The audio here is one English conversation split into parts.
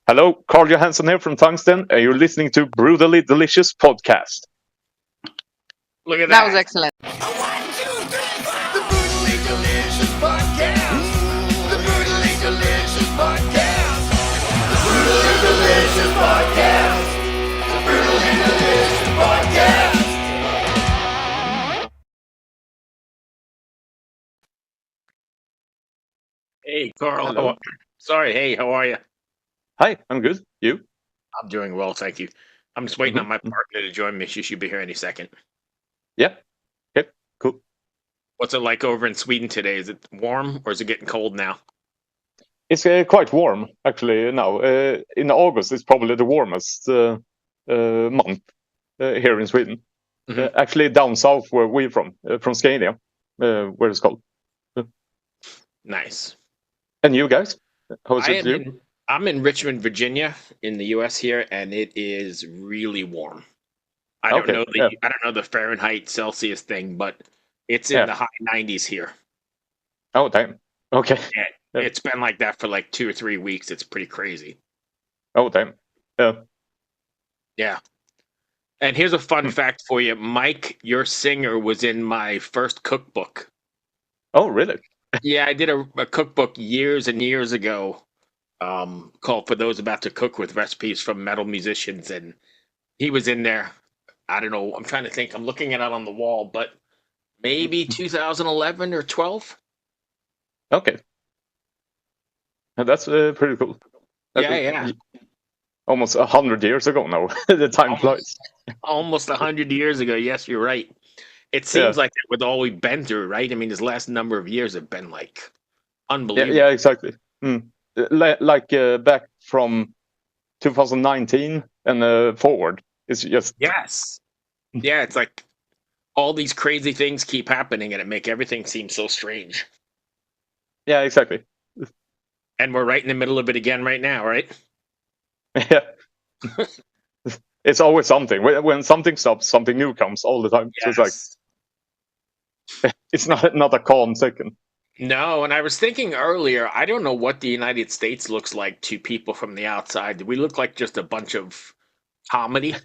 Hello, Karl Johansson here from Tungsten, and you're listening to Brutally Delicious Podcast. Look at That was excellent. The Brutally Delicious Podcast. The Brutally Delicious Podcast. The Brutally Delicious Podcast. The Brutally Delicious Podcast. Hey, Karl. Hello. Hey, how are you? Hi, I'm good. You? I'm doing well, thank you. I'm just waiting on my partner to join me. She should be here any second. Yeah. Okay, cool. What's it like over in Sweden today? Is it warm or is it getting cold now? It's quite warm, actually, now. In August, it's probably the warmest month here in Sweden. Mhm. Actually, down south where we're from Scania, where it's cold. Nice. And you guys? How is it to you? I'm in Richmond, Virginia, in the U.S. here, and it is really warm. I don't Okay, know yeah. I don't know the Fahrenheit Celsius thing, but it's in Yeah. the high 90s here. Oh, damn. Okay. Yeah, Yeah. It's been like that for like 2 or 3 weeks. It's pretty crazy. Oh, damn. Yeah. Yeah. And here's a fun fact for you. Mike, your singer, was in my first cookbook. Oh, really? Yeah, I did a cookbook years and years ago called For Those About to Cook with recipes from metal musicians. And he was in there. I don't know. I'm trying to think. I'm looking at it on the wall, but maybe 2011 or 12. Okay. And that's pretty cool. Yeah. Almost 100 years ago now. The time flies. Almost 100 years ago. Yes, you're right. It seems like that with all we've been through, right? I mean, this last number of years have been like unbelievable. Yeah, exactly. Like back from 2019 and forward. It's just Yes. Yeah, it's like all these crazy things keep happening and it make everything seem so strange. yeah, exactly. And we're right in the middle of it again right now, right? Yeah, it's always something. When something stops, something new comes all the time. So it's like it's not a calm second. No, and I was thinking earlier, I don't know what the United States looks like to people from the outside. Do we look like just a bunch of comedy?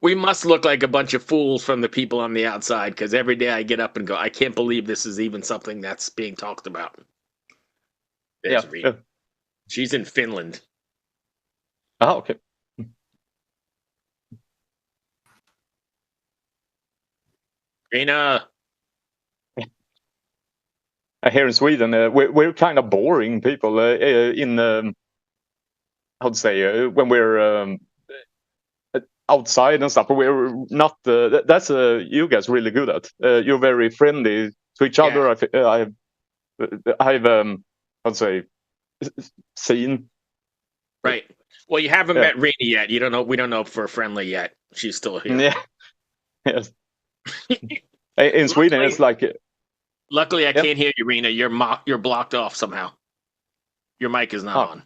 We must look like a bunch of fools from the people on the outside because every day I get up and go, I can't believe this is even something that's being talked about. There's Rita. Yeah. She's in Finland. Oh, okay. Rena. Here in Sweden, we're kind of boring people. How'd say when we're outside and stuff. We're not. That's you guys really good at. You're very friendly to each other. I've how'd say seen. Right. Well, you haven't met Rena yet. You don't know. We don't know if we're friendly yet. She's still here. Yeah. Yes. In Sweden, it's like. Luckily, I can't hear you, Rena. You're blocked off somehow. Your mic is not on.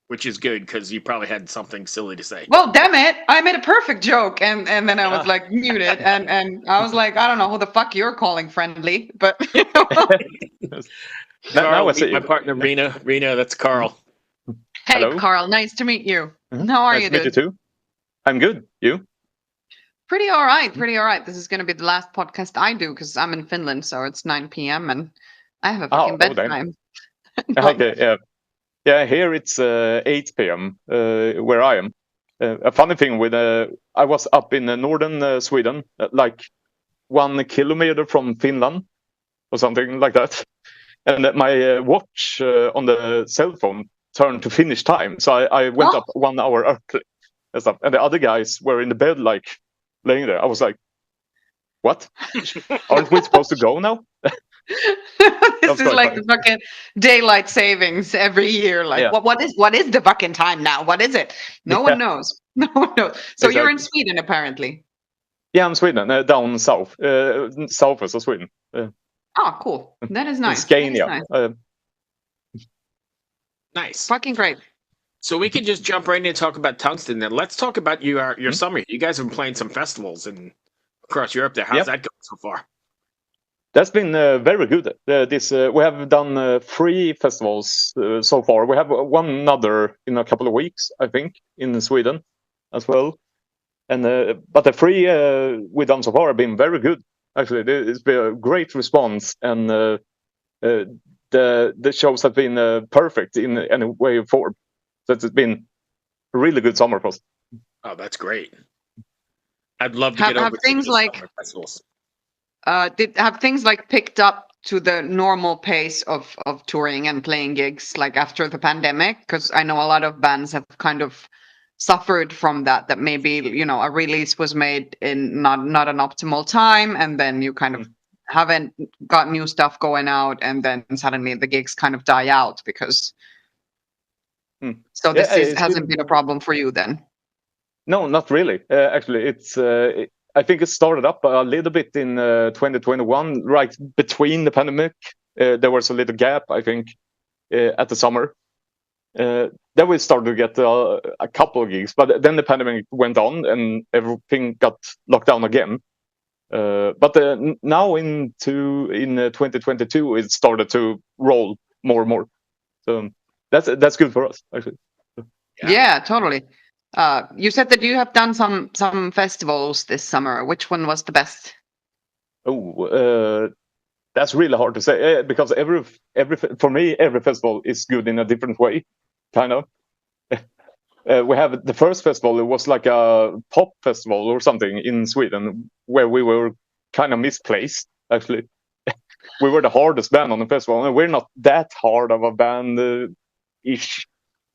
Which is good because you probably had something silly to say. Well, damn it! I made a perfect joke, and then I was like muted, and I was like, I don't know who the fuck you're calling friendly, but. Karl, my partner Rena. Rena, that's Karl. Hey, Hello. Karl. Nice to meet you. How are you, Nice to meet you too. I'm good. You? Pretty all right. Pretty all right. This is going to be the last podcast I do because I'm in Finland, so it's 9 p.m. and I have a fucking bedtime. Okay. Yeah. Yeah, here it's 8 p.m. Where I am. A funny thing with I was up in northern Sweden, like 1 kilometer from Finland, or something like that, and my watch on the cell phone turned to Finnish time, so I went up 1 hour early and stuff. And the other guys were in the bed, like laying there. I was like, "What? Aren't we supposed to go now?" This is like the fucking daylight savings every year. Like, what is the fucking time now? What is it? No one knows. No one knows. So you're in Sweden, apparently. Yeah, I'm Sweden, down south, southwest of Sweden. Oh, cool. That is nice. Scania. Nice. Fucking great. So we can just jump right in and talk about Tungsten then. Let's talk about your summer. You guys have been playing some festivals and across Europe there. How's that going so far? that's been very good. We have done 3 festivals so far. We have one another in a couple of weeks, I think, in Sweden as well. And but the 3 we've done so far have been very good. Actually, it's been a great response, and the shows have been perfect in any way or form. So it's been a really good summer for us. Oh, that's great. I'd love to get over to things those like summer festivals. Have things like picked up to the normal pace of touring and playing gigs like after the pandemic? Because I know a lot of bands have kind of suffered from that maybe, a release was made in not an optimal time, and then you kind of haven't got new stuff going out, and then suddenly the gigs kind of die out because so this hasn't been a problem for you then? No, not really. Actually, I think it started up a little bit in 2021, right between the pandemic. There was a little gap, I think, at the summer. Then we started to get a couple of gigs, but then the pandemic went on and everything got locked down again. But now in 2022, it started to roll more and more. So that's good for us, actually. Yeah, totally. You said that you have done some festivals this summer. Which one was the best? Oh, that's really hard to say because for me every festival is good in a different way, kind of. We have the first festival. It was like a pop festival or something in Sweden where we were kind of misplaced. Actually, we were the hardest band on the festival, and we're not that hard of a band. Ish.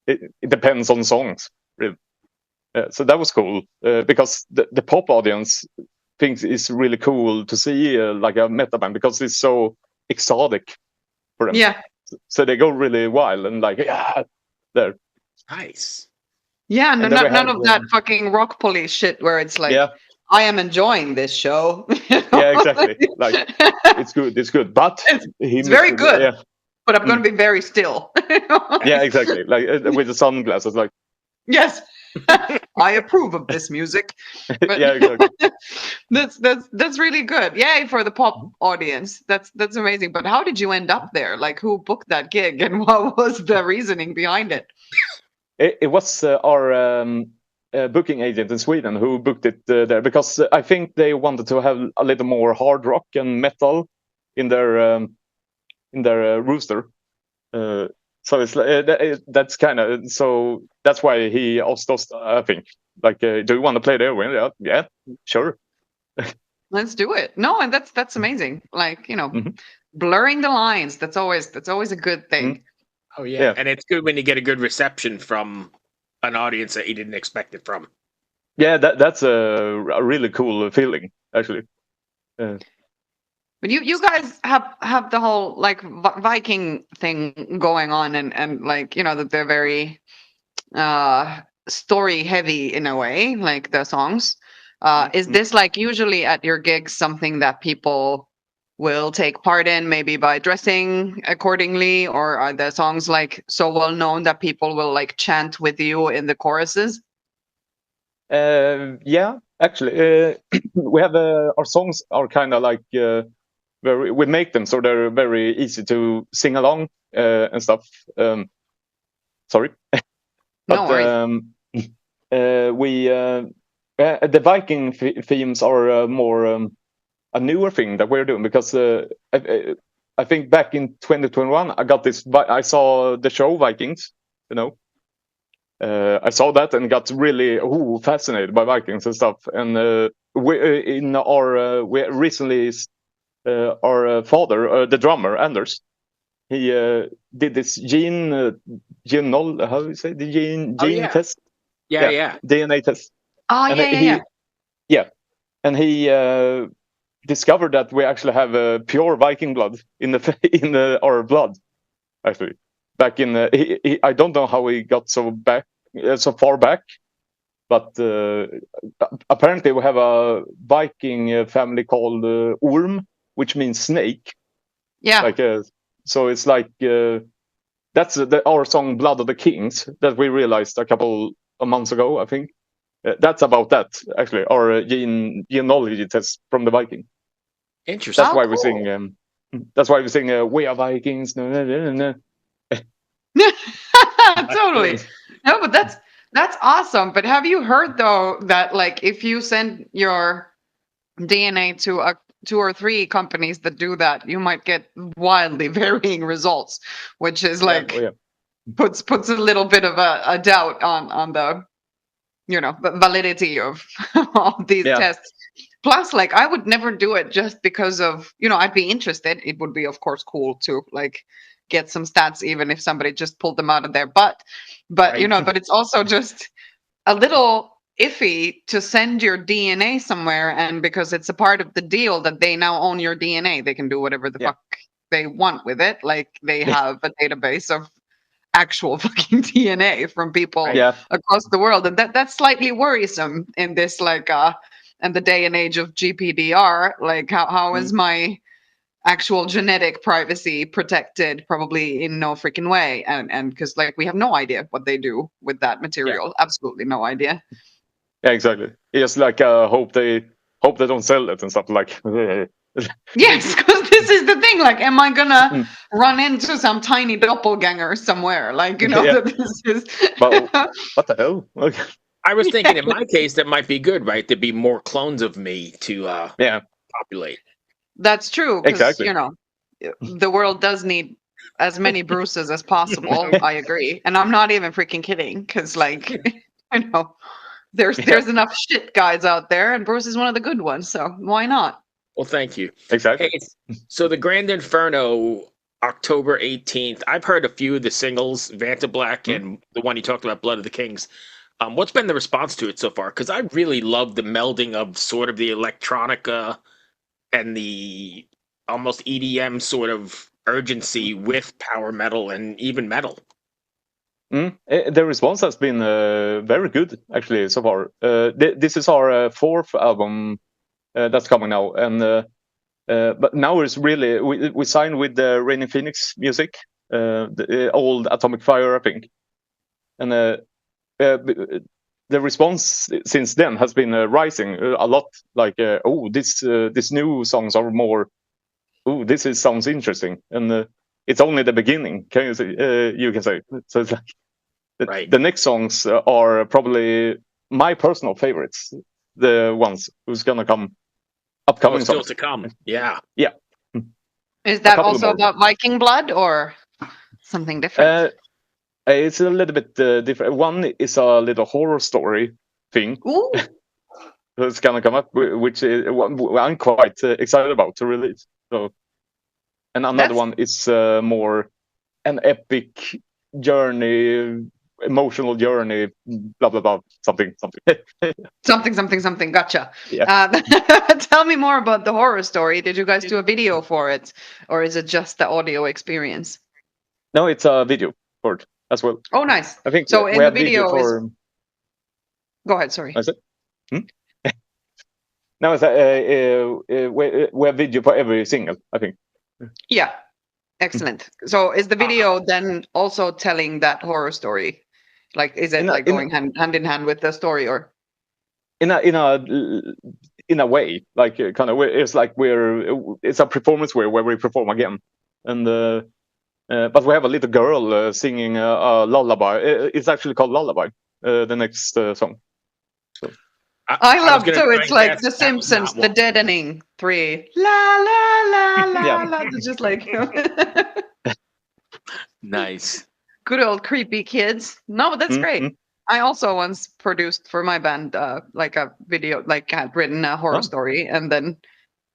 It depends on songs, really. So that was cool because the pop audience thinks it's really cool to see like a metal band because it's so exotic for them. Yeah. So they go really wild and like, yeah, there. Nice. Yeah, none of that fucking rock police shit where it's like, I am enjoying this show. Yeah, exactly. Like, it's good, but it's very good. Yeah. But I'm going to be very still. Yeah, exactly. Like with the sunglasses, like. Yes, I approve of this music. But yeah, exactly. that's really good. Yay for the pop audience. That's amazing. But how did you end up there? Like, who booked that gig, and what was the reasoning behind it? It was our booking agent in Sweden who booked it there because I think they wanted to have a little more hard rock and metal in their rooster. So it's that's kind of so that's why he asked us. I think like, do you want to play there? Well, yeah, sure. Let's do it. No, and that's amazing. Like, blurring the lines. That's always a good thing. Oh yeah, and it's good when you get a good reception from an audience that you didn't expect it from. Yeah, that's a really cool feeling, actually. But you guys have the whole like Viking thing going on, and like, that they're very story heavy in a way, like the songs. Is this like usually at your gigs something that people will take part in, maybe by dressing accordingly, or are the songs like so well known that people will like chant with you in the choruses? Yeah, actually, we have our songs are kind of like we make them so they're very easy to sing along and stuff. Sorry, no worries. The Viking themes are more a newer thing that we're doing because I think back in 2021 I saw the show Vikings, I saw that and got really fascinated by Vikings and stuff. And we recently our father, the drummer Anders, he did this gene how do you say the gene test? Yeah, DNA test. Oh, and yeah, and he discovered that we actually have pure Viking blood in our blood. Actually, back in I don't know how he got so far back, but apparently we have a Viking family called Orm, which means snake. Yeah. Like so it's like that's our song "Blood of the Kings" that we realized a couple of months ago, I think. That's about that, actually, our genealogy test from the Viking. Interesting. That's why cool. we sing. That's why we sing. We are Vikings. No, no, no, no. Totally. No, but that's awesome. But have you heard though that like if you send your DNA to 2 or 3 companies that do that, you might get wildly varying results, which is like Oh, yeah. puts a little bit of a doubt on the validity of all these Yeah. tests. Plus, like I would never do it just because of I'd be interested. It would be of course cool to like get some stats even if somebody just pulled them out of their butt. But Right. but it's also just a little iffy to send your DNA somewhere, and because it's a part of the deal that they now own your DNA, they can do whatever the Yeah. fuck they want with it. Like they have a database of actual fucking DNA from people Yeah. across the world, and that's slightly worrisome in this in the day and age of GPDR. Like how is my actual genetic privacy protected? Probably in no freaking way, and because like we have no idea what they do with that material. Absolutely no idea. Yeah, exactly. Just like hope they don't sell it and stuff like. Yes, because this is the thing. Like, am I gonna Mm. run into some tiny doppelganger somewhere? Like, Yeah. that this is. But what the hell? Okay. I was thinking in my case that might be good, right? There'd be more clones of me to Yeah. populate. That's true, because Exactly. the world does need as many Bruces as possible. I agree, and I'm not even freaking kidding, because like there's enough shit guys out there, and Bruce is one of the good ones. So why not? Well, thank you. Exactly. Hey, so the Grand Inferno, October 18th. I've heard a few of the singles, Vanta Black and the one you talked about, Blood of the Kings. What's been the response to it so far? Because I really love the melding of sort of the electronica and the almost EDM sort of urgency with power metal and even metal. The response has been very good, actually, so far. This is our 4th album that's coming now, and but now it's really we signed with the Rain in Phoenix Music, the old Atomic Fire, I think, and the response since then has been rising a lot. Like, this new songs are more. Oh, sounds interesting, and it's only the beginning. Can you say? You can say. So it's like Right. the next songs are probably my personal favorites. The ones who's gonna come upcoming Still songs. to come. Yeah. Yeah. Is that couple also more. about Viking blood or something different? It's a little bit different. One is a little horror story thing Ooh, that's gonna come up, which I'm quite excited about to release. So, and another That's- one is more an epic journey, emotional journey, blah blah blah, something. something. Gotcha. Yeah. Tell me more about the horror story. Did you guys do a video for it, or is it just the audio experience? No, it's a video for it as well. Oh, nice. I think So we in the have video for. Go ahead. Sorry. Is it? No, it's we have video for every single, I think. Yeah. Excellent. So is the video then also telling that horror story? Like, is it going hand in hand with the story, or? In a way, like kind of, it's like it's a performance where we perform again, and but we have a little girl singing a lullaby. It's actually called Lullaby. The next song. I love gonna too. try It's and like guess The that was Simpsons, not the one. deadening 3. La la la la Yeah. la. It's just like Nice. good old creepy kids. No, but that's great. I also once produced for my band like a video, like had written a horror story, and then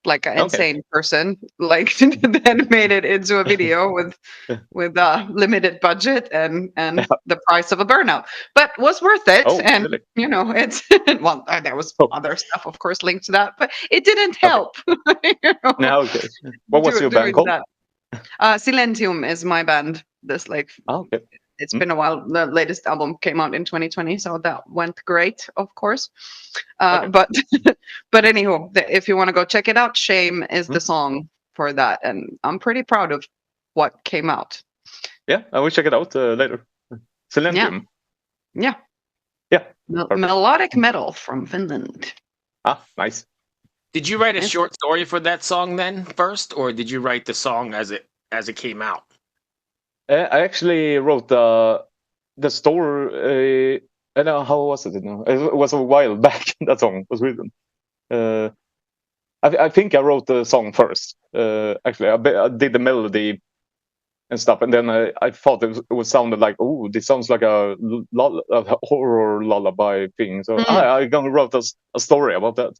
like an insane person like then made it into a video with a limited budget and the price of a burnout, but was worth it. Oh, And really? it's well, there was other stuff of course linked to that, but it didn't help. No, okay. What was your band called? Silentium is my band. This like Okay. it's been a while. The latest album came out in 2020, so that went great, of course. But but anywho, if you want to go check it out, Shame is the song for that, and I'm pretty proud of what came out. Yeah, I will check it out later. Silentium. Yeah. Yeah. Melodic metal from Finland. Ah, nice. Did you write a Yes. short story for that song then first, or did you write the song as it came out? I actually wrote the story. I don't know how was it now? It was a while back. That song was written. I think I wrote the song first. Actually, I did the melody and stuff, and then I thought it was sounded like, oh, this sounds like a horror lullaby thing. So I gonna wrote a story about that.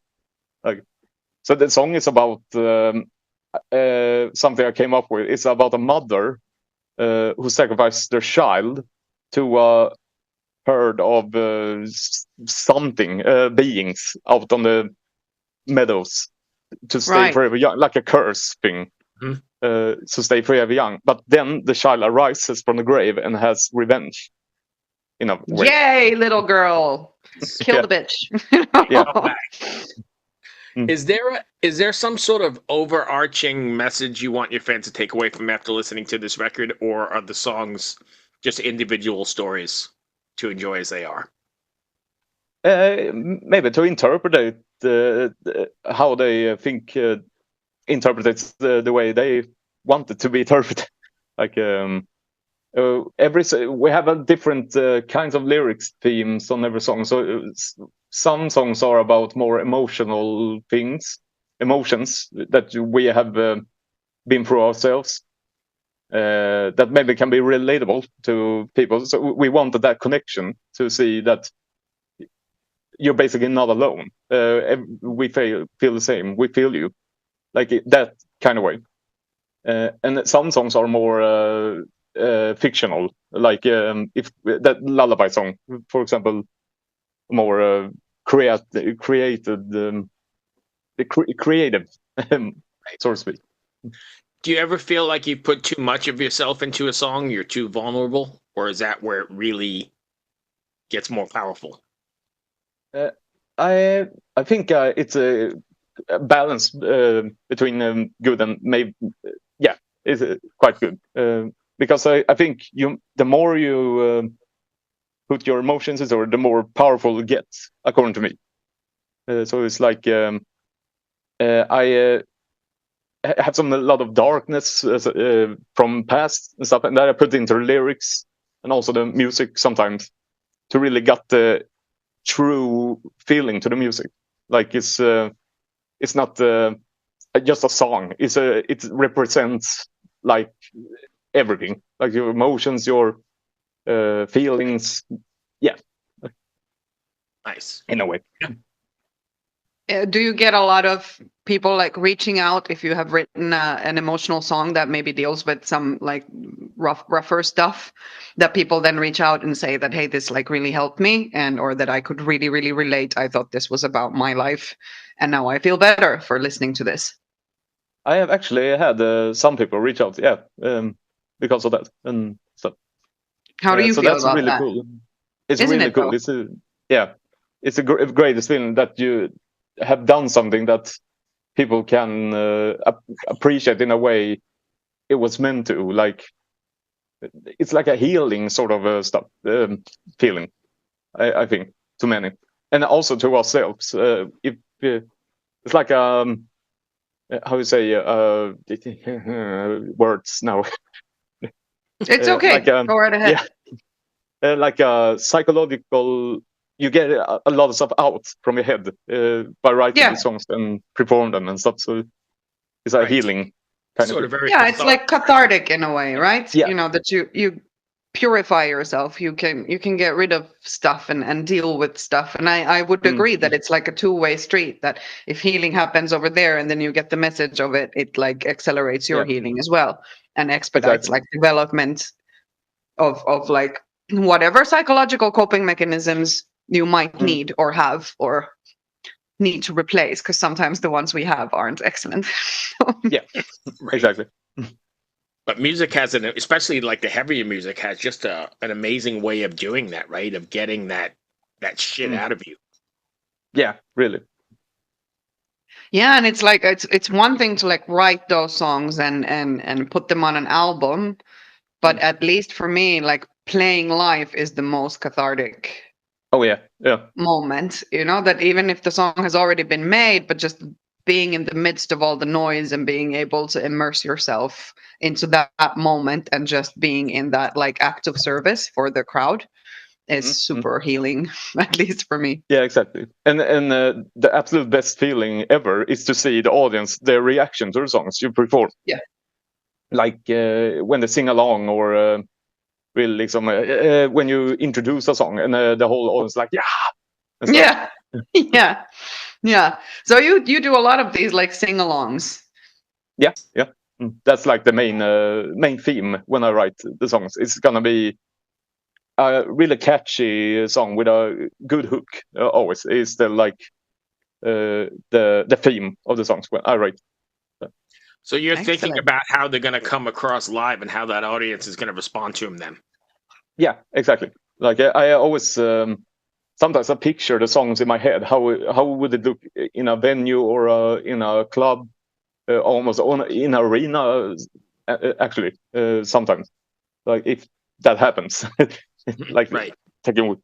Like, so the song is about something I came up with. It's about a mother who sacrificed their child to a herd of something beings out on the meadows to stay Right. forever young, like a curse thing. Mhm. To stay forever young. But then the child arises from the grave and has revenge. In a way. Yay, little girl! Kill Yeah. the bitch. Yeah. Come back. Mm. Is there some sort of overarching message you want your fans to take away from after listening to this record, or are the songs just individual stories to enjoy as they are? Maybe to interpret how they think interpret it the way they want it to be interpreted. Like we have a different kinds of lyrics themes on every song. So some songs are about more emotional things, emotions that we have been through ourselves. That maybe can be relatable to people. So we wanted that connection to see that you're basically not alone. We feel the same. We feel you, like that kind of way. And some songs are more fictional, like if that lullaby song, for example, more creative, so to speak. Do you ever feel like you put too much of yourself into a song, you're too vulnerable, or is that where it really gets more powerful? I think it's a balance between good and maybe is quite good because I think the more you put your emotions into it, the more powerful it gets, according to me. So it's like I have a lot of darkness from past and stuff, and that I put into the lyrics and also the music sometimes to really get the true feeling to the music. Like it's not just a song. It represents like everything, like your emotions, your feelings. Yeah, Nice. in a way. Do you get a lot of people like reaching out if you have written an emotional song that maybe deals with some like rougher stuff, that people then reach out and say that, hey, this like really helped me, and or that I could really really relate. I thought this was about my life, and now I feel better for listening to this. I have actually had some people reach out, because of that and stuff. How do you so feel that's about really that? cool. It's Isn't really it, cool. though? It's a greatest feeling that you have done something that people can appreciate in a way it was meant to. Like it's like a healing sort of stuff feeling. I think to many, and also to ourselves. If it's like how you say words now. It's okay. Like, Go right ahead. Yeah. Like a psychological, you get a lot of stuff out from your head by writing Yeah. these songs and perform them and stuff. So it's a Right. healing kind Sort of of very Yeah, it's like cathartic in a way, right? Yeah. You know, that you purify yourself. You can get rid of stuff and deal with stuff. And I would agree that it's like a two-way street, that if healing happens over there and then you get the message of it, it like accelerates your Yeah. healing as well and expedites Exactly. like development of like whatever psychological coping mechanisms you might need or have or need to replace, because sometimes the ones we have aren't excellent. Yeah, right. exactly. But music has especially like the heavier music has just an amazing way of doing that, right? Of getting that shit out of you. Yeah, really. Yeah, and it's like it's one thing to like write those songs and put them on an album, but at least for me, like playing live is the most cathartic Oh yeah, yeah. moment. You know, that even if the song has already been made, but just being in the midst of all the noise and being able to immerse yourself into that moment and just being in that like act of service for the crowd is super healing, at least for me. Yeah, exactly. And the absolute best feeling ever is to see the audience, their reaction to the songs you perform. Yeah. Like when they sing along, or really when you introduce a song and the whole audience like, yeah. and stuff. Yeah. Yeah. Yeah. So you do a lot of these like sing-alongs. Yeah. That's like the main theme when I write the songs. It's gonna be a really catchy song with a good hook. Always is the theme of the songs when I write. So you're thinking Excellent. about how they're going to come across live and how that audience is going to respond to them then. Yeah, exactly. Like I always sometimes I picture the songs in my head. How would it look in a venue or in a club, almost in an arena? Actually, sometimes, like if that happens, like Right. taking wood.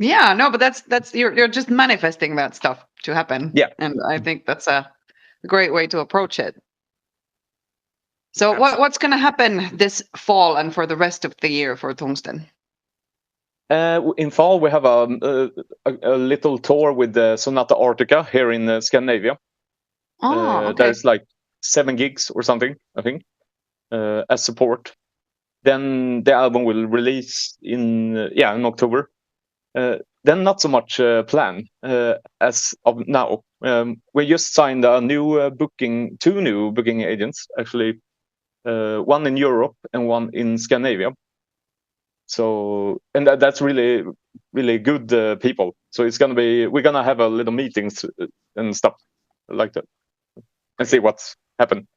Yeah, no, but that's you're just manifesting that stuff to happen. Yeah. And I think that's a great way to approach it. So Absolutely. what's going to happen this fall and for the rest of the year for Tungsten? In fall, we have a little tour with the Sonata Arctica here in Scandinavia. Oh, okay. There's like 7 gigs or something, I think, as support. Then the album will release in October. Then not so much plan as of now. We just signed a new two new booking agents, actually, one in Europe and one in Scandinavia. So, and that's really, really good people. So we're gonna have a little meetings and stuff like that, and see what's happened.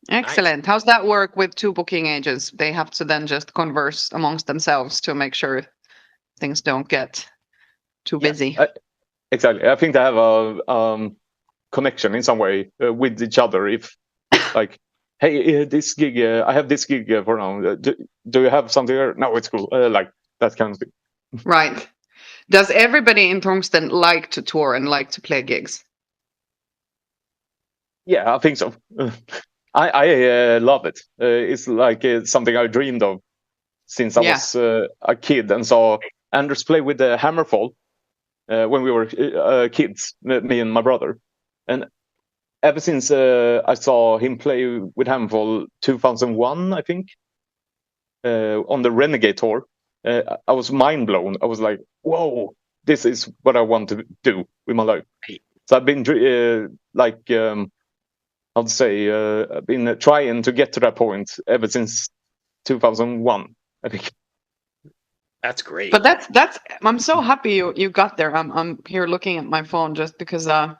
Excellent. How's that work with 2 booking agents? They have to then just converse amongst themselves to make sure things don't get too busy. Exactly. I think they have a connection in some way with each other. If like, hey, this gig, I have this gig for now. Do you have something here? No, it's cool. Like that kind of thing. Right. Does everybody in Tungsten like to tour and like to play gigs? Yeah, I think so. I love it. It's like something I dreamed of since I was a kid and saw Anders play with the Hammerfall when we were kids, me and my brother. And ever since I saw him play with Hammerfall 2001, I think, on the Renegade tour, I was mind blown. I was like, whoa, this is what I want to do with my life. So I've been I've been trying to get to that point ever since 2001, I think. That's great. But that's I'm so happy you got there. I'm here looking at my phone just because I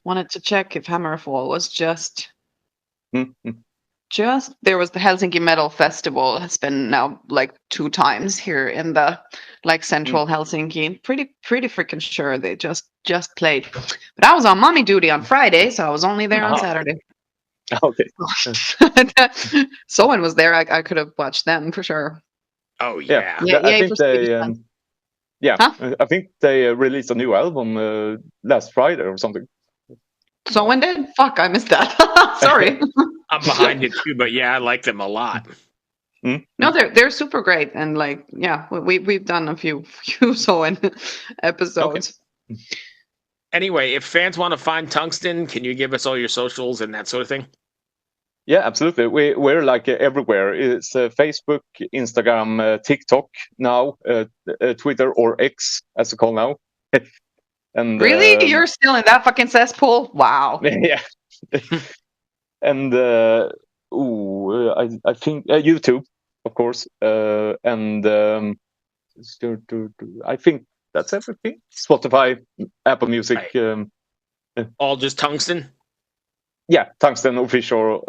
wanted to check if Hammerfall was just there was the Helsinki Metal Festival has been now like 2 times here in the like central Helsinki. Pretty freaking sure they just played. But I was on mommy duty on Friday, so I was only there on Saturday. Okay. Someone was there. I could have watched them for sure. Oh yeah. I think they I think they released a new album last Friday or something. So when did I missed that. Sorry. I'm behind it too, but yeah, I like them a lot. No, they're super great, and like we've done a few Soen episodes. Okay. Anyway, if fans want to find Tungsten, can you give us all your socials and that sort of thing? Yeah, absolutely. We're like everywhere. It's Facebook, Instagram, TikTok now, Twitter or X as it's called now. And really, you're still in that fucking cesspool? Wow. Yeah. And I think YouTube, of course, and I think that's everything. Spotify, Apple Music. Right. All just Tungsten? Yeah, Tungsten Official,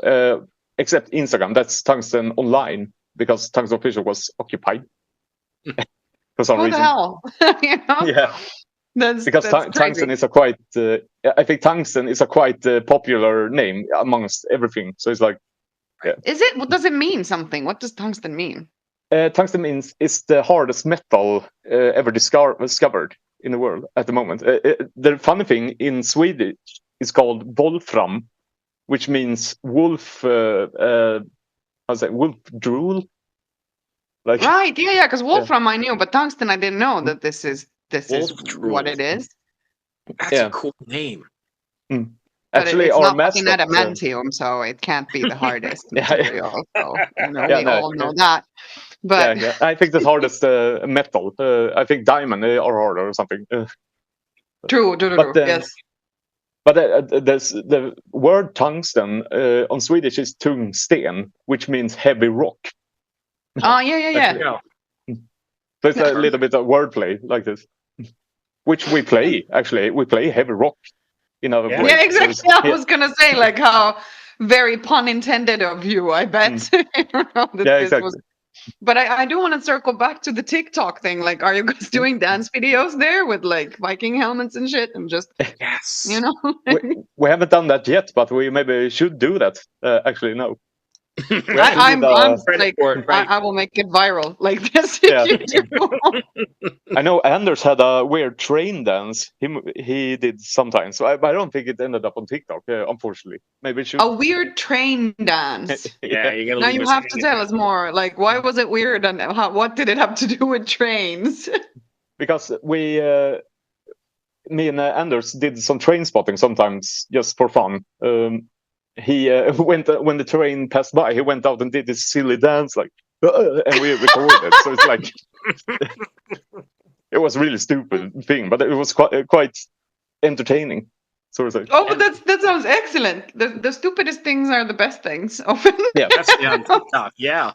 except Instagram. That's Tungsten Online, because Tungsten Official was occupied for some reason. What the hell? You know? Yeah. That's Tungsten is a quite, I think Tungsten is a quite popular name amongst everything. So it's like, yeah. Is it? What does it mean? Something? What does tungsten mean? Tungsten means it's the hardest metal ever discovered in the world at the moment. The funny thing in Swedish, is called Wolfram, which means wolf. How's that? Wolf drool. Like Right, yeah, because Wolfram I knew, but Tungsten I didn't know that this is Wolf what drool. it is. That's Yeah. a cool name. But actually, it's our not fucking mascot. adamantium, so it can't be the hardest Yeah. material. So we Yeah, no. all know that. But yeah, I think the hardest metal. I think diamond are harder or something. true. But Yes. But the word tungsten on Swedish is tungsten, which means heavy rock. Oh yeah. Yeah. So it's a little bit of wordplay like this, which we play. Actually, we play heavy rock in our Yeah. place. Yeah, So exactly. I was gonna say like how very pun intended of you. I bet. I don't know that Yeah, this exactly. was. But I do want to circle back to the TikTok thing. Like, are you guys doing dance videos there with like Viking helmets and shit, and just Yes. we haven't done that yet, but we maybe should do that. Actually, no. I'm like, right. I will make it viral like this Yeah. if you do. I know Anders had a weird train dance. He did sometimes, so I don't think it ended up on TikTok. Unfortunately, maybe it should. A weird train dance. Yeah, you gotta Now leave you us have to hanging tell there. us more. Like, why was it weird, and what did it have to do with trains? Because me and Anders did some train spotting sometimes just for fun. He went when the train passed by. He went out and did this silly dance, like, and we recorded. So it's like it was a really stupid thing, but it was quite entertaining. Sort of thing. Oh, but that sounds excellent. The stupidest things are the best things. Often. Yeah, Especially on TikTok. Yeah.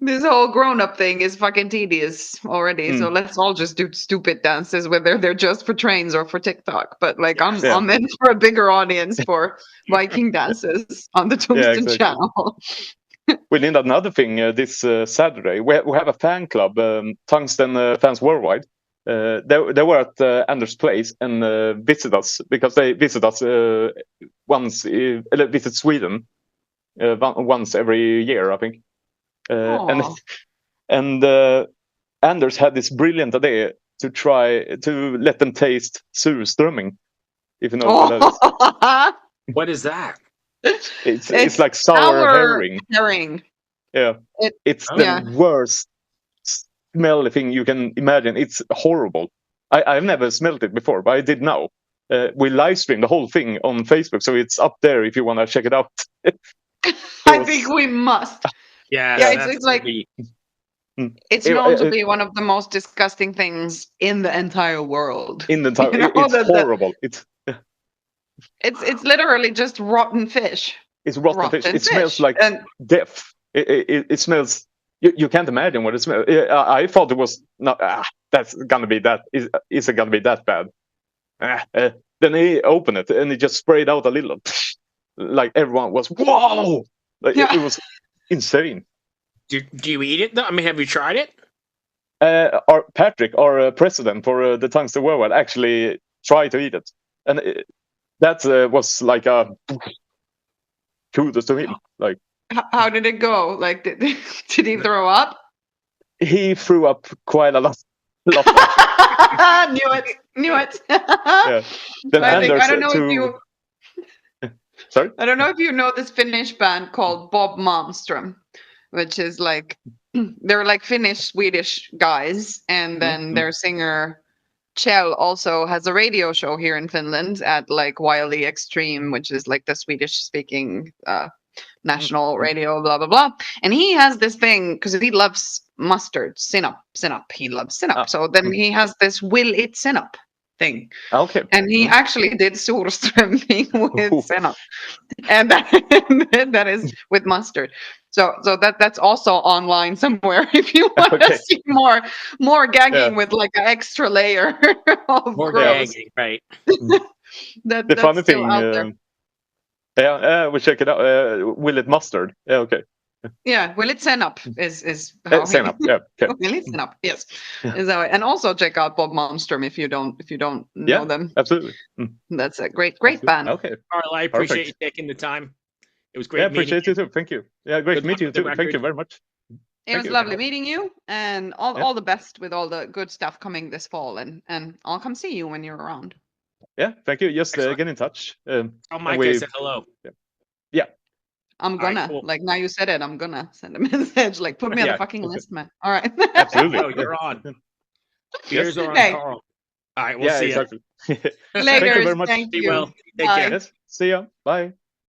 This whole grown-up thing is fucking tedious already. So let's all just do stupid dances, whether they're just for trains or for TikTok. But like, I'm in for a bigger audience for Viking dances on the Tungsten exactly. channel. We did another thing this Saturday. We have a fan club, Tungsten Fans Worldwide. They were at Anders' place and visit us because they visit us once, visit Sweden once every year, I think. And Anders had this brilliant idea to try to let them taste surströmming, if you know what that is. What is that? It's like sour herring. Yeah, it's the worst smelly thing you can imagine. It's horrible. I've never smelled it before, but I did now. We live streamed the whole thing on Facebook, so it's up there if you want to check it out. I think we must. Yeah, it's like it's known to be one of the most disgusting things in the entire world. In the entire, it's horrible. It's literally just rotten fish. It's rotten fish. It smells like death. It smells. You can't imagine what it smells. I thought it was not. That's gonna be that. Is it gonna be that bad? Then he opened it and he just sprayed out a little. Like everyone was whoa. Like it was insane. Do you eat it though? I mean, have you tried it? Patrick, our president for the Tungsten Worldwide, actually tried to eat it, and that was like a kudos to him. Like, how did it go? Like, did he throw up? He threw up quite a lot. Knew it. Yeah. Then Anders I don't know if you. Sorry? I don't know if you know this Finnish band called Bob Malmström, which is like they're like Finnish Swedish guys, and then their singer Kjell also has a radio show here in Finland at like Wildly Extreme, which is like the Swedish speaking national radio, blah blah blah. And he has this thing because he loves mustard, sinop. He loves sinop. So then he has this will it sinop thing. Okay. And he actually did surströmming with sinop, and that is with mustard. So that's also online somewhere if you want to see more gagging with like an extra layer of more gross. gagging, right? The funny thing, we check it out. Will it mustard? Yeah, okay. Yeah, will it senap is how senap. Yeah, okay. Will it senap? Yes, is how and also check out Bob Malmström if you don't know them. Absolutely. That's a great band. Okay, Karl, I appreciate you taking the time. It was great. Yeah, appreciate you too. Thank you. Yeah, great meeting you too. Thank you very much. It was lovely meeting you, and all the best with all the good stuff coming this fall, and I'll come see you when you're around. Yeah, thank you. Just Excellent. get in touch. Oh, and Mike, I said hello. I'm All right, gonna cool. like now you said it. I'm gonna send a message. Like put me on Yeah. the fucking list, man. All right. Absolutely. Well, you're on. Beers are on Hey. Karl. All right, we'll Yeah, see exactly. you. Thank Later. you very much. Thank Be you. well. Take Bye. care. Yes. See ya. Bye.